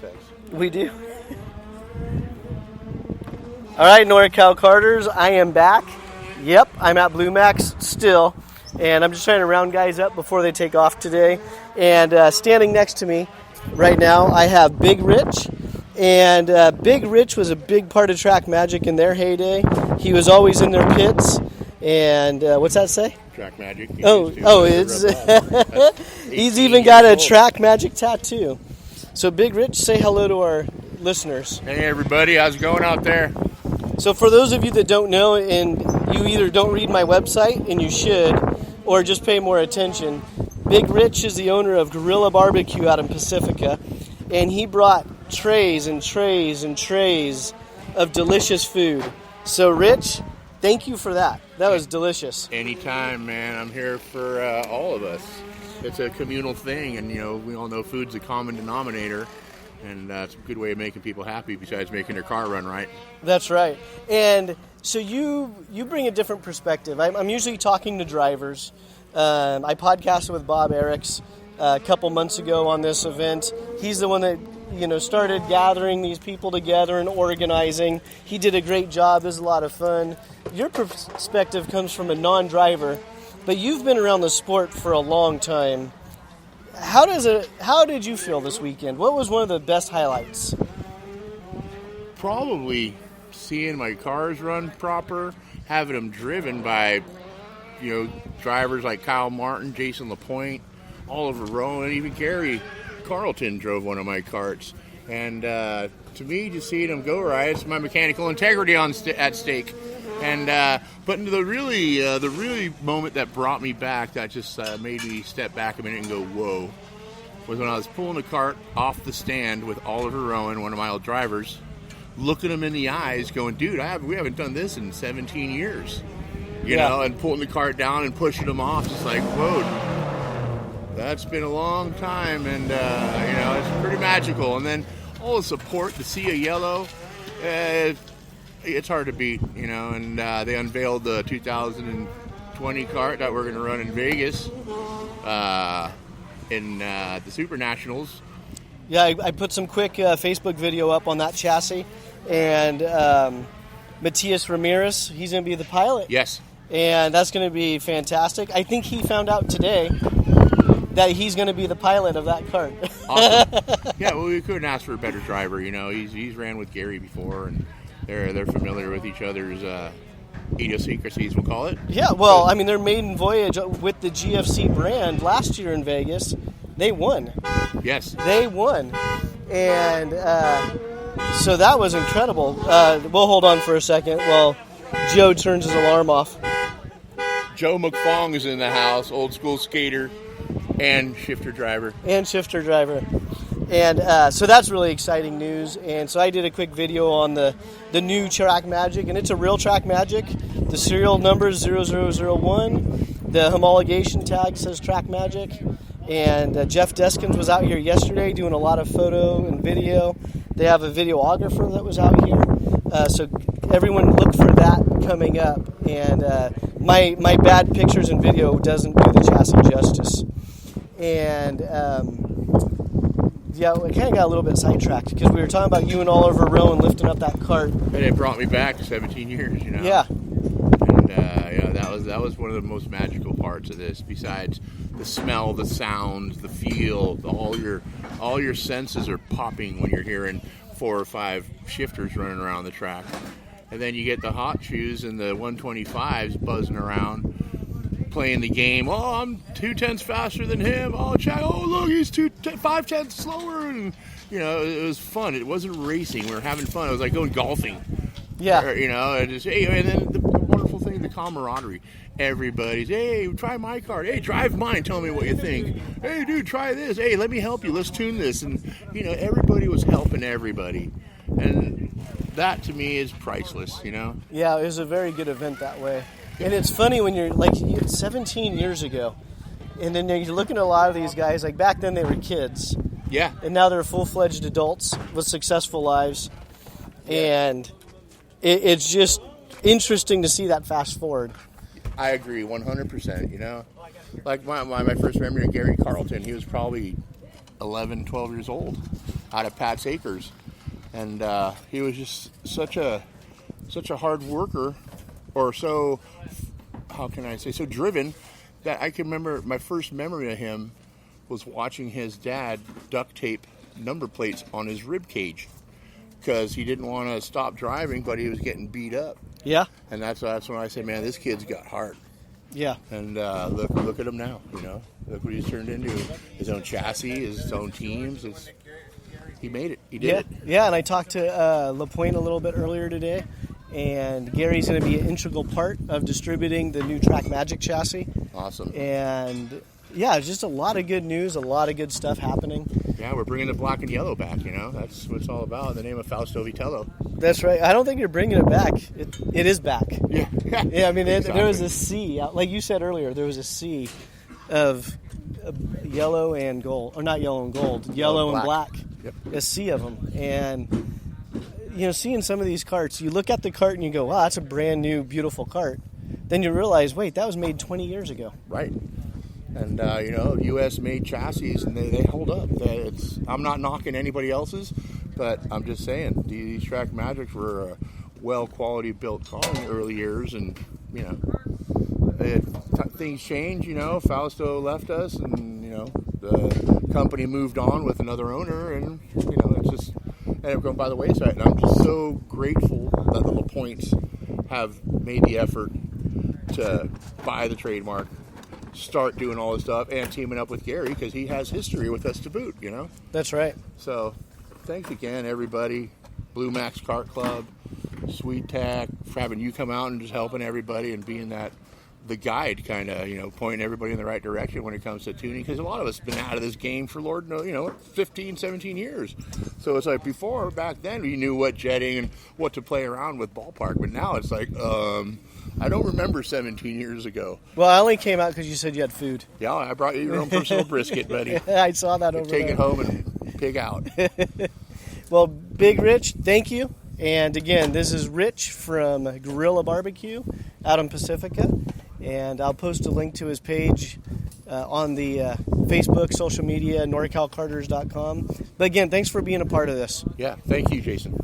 effects. We do. All right, NorCal Karters, I am back. Yep, I'm at Blue Max still, and I'm just trying to round guys up before they take off today. And standing next to me right now, I have Big Rich. And Big Rich was a big part of Track Magic in their heyday. He was always in their pits. And what's that say? Track Magic. It's he's even got a Track Magic tattoo. So Big Rich, say hello to our listeners. Hey everybody, how's it going out there? So for those of you that don't know, and you either don't read my website, and you should, or just pay more attention, Big Rich is the owner of Gorilla Barbecue out in Pacifica, and he brought trays and trays and trays of delicious food. So Rich, thank you for that. That was delicious. Anytime, man. I'm here for all of us. It's a communal thing, and we all know food's a common denominator, and it's a good way of making people happy besides making their car run right. That's right. And so you bring a different perspective. I'm usually talking to drivers. I podcasted with Bob Eriks a couple months ago on this event. He's the one that started gathering these people together and organizing. He did a great job. It was a lot of fun. Your perspective comes from a non-driver, but you've been around the sport for a long time. How did you feel this weekend? What was one of the best highlights? Probably seeing my cars run proper, having them driven by drivers like Kyle Martin, Jason LaPointe, Oliver Rowan, even Gary Carlton drove one of my karts. And to me, just seeing them go right, it's my mechanical integrity at stake. And but the really moment that brought me back, that just made me step back a minute and go, whoa, was when I was pulling the cart off the stand with Oliver Rowan, one of my old drivers, looking him in the eyes, going, dude, we haven't done this in 17 years. You know, and pulling the cart down and pushing him off, just like, whoa, that's been a long time, and it's pretty magical. And then all the support, the sea of yellow, it's hard to beat, and they unveiled the 2020 kart that we're going to run in Vegas in the Super Nationals. Yeah, I put some quick Facebook video up on that chassis, and Matias Ramirez, he's going to be the pilot. Yes. And that's going to be fantastic. I think he found out today that he's going to be the pilot of that kart. Awesome. Yeah, well, we couldn't ask for a better driver. He's ran with Gary before, and they're familiar with each other's idiosyncrasies, we'll call it. Yeah, well, their maiden voyage with the GFC brand last year in Vegas, they won. Yes. They won. And so that was incredible. We'll hold on for a second while Joe turns his alarm off. Joe McFong is in the house, old school skater and shifter driver. And so that's really exciting news. And so I did a quick video on the new Track Magic, and it's a real Track Magic. The serial number is 0001. The homologation tag says Track Magic. And Jeff Deskins was out here yesterday doing a lot of photo and video. They have a videographer that was out here. So everyone look for that coming up. And my bad pictures and video doesn't do the chassis justice. And we kind of got a little bit sidetracked because we were talking about you and Oliver Rowan lifting up that cart. And it brought me back 17 years, Yeah. And that was one of the most magical parts of this. Besides the smell, the sound, the feel, all your senses are popping when you're hearing 4 or 5 shifters running around the track. And then you get the hot shoes and the 125s buzzing around, playing the game. Oh, I'm 2/10 faster than him. Oh, check. Oh, look, he's 5/10 slower. And it was fun. It wasn't racing. We were having fun. It was like going golfing. Yeah. And then the wonderful thing, the camaraderie. Everybody's, hey, try my car. Hey, drive mine. Tell me what you think. Hey, dude, try this. Hey, let me help you. Let's tune this. And everybody was helping everybody, and that to me is priceless. Yeah, it was a very good event that way. And it's funny when you're 17 years ago, and then you're looking at a lot of these guys. Like back then, they were kids. Yeah. And now they're full-fledged adults with successful lives, and it's just interesting to see that fast forward. I agree 100%, Like my first memory of Gary Carlton, he was probably 11, 12 years old. out of Pat's Acres, and he was just such a hard worker, or so, how can I say, so driven, that I can remember my first memory of him was watching his dad duct tape number plates on his rib cage because he didn't want to stop driving, but he was getting beat up. Yeah. And that's when I say, man, this kid's got heart. Yeah. And look at him now. Look what he's turned into. His own chassis, his own teams. He made it. He did it. Yeah, and I talked to LaPointe a little bit earlier today, and Gary's going to be an integral part of distributing the new Track Magic chassis. Awesome. And yeah, just a lot of good news, a lot of good stuff happening. Yeah, we're bringing the black and yellow back, That's what it's all about, in the name of Fausto Vitello. That's right. I don't think you're bringing it back. It is back. Yeah. Yeah, I mean, Exactly. there was a sea. Like you said earlier, there was a sea of yellow and gold. Or not yellow and gold, yellow and black. Yep. A sea of them. And, seeing some of these carts, you look at the cart and you go, wow, that's a brand new, beautiful cart. Then you realize, wait, that was made 20 years ago. Right. And, U.S.-made chassis, and they hold up. I'm not knocking anybody else's, but I'm just saying, these Track Magics were a well-quality built car in the early years, and, things change, Fausto left us, and, the company moved on with another owner, and, it's just ended up going by the wayside. And I'm just so grateful that the LaPointes have made the effort to buy the trademark, start doing all this stuff, and teaming up with Gary because he has history with us to boot, That's right. So thanks again, everybody. Blue Max Kart Club, Sweet Tack, for having you come out and just helping everybody and being the guide, kind of, pointing everybody in the right direction when it comes to tuning, because a lot of us have been out of this game for, Lord knows, 15, 17 years. So it's like back then, we knew what jetting and what to play around with ballpark, but now it's like, I don't remember 17 years ago. Well, I only came out because you said you had food. Yeah, I brought you your own personal brisket, buddy. I saw that over there. Take it home and pig out. Well, Big Rich, thank you. And again, this is Rich from Gorilla Barbecue out in Pacifica. And I'll post a link to his page on the Facebook, social media, NorCalCarters.com. But again, thanks for being a part of this. Yeah, thank you, Jason.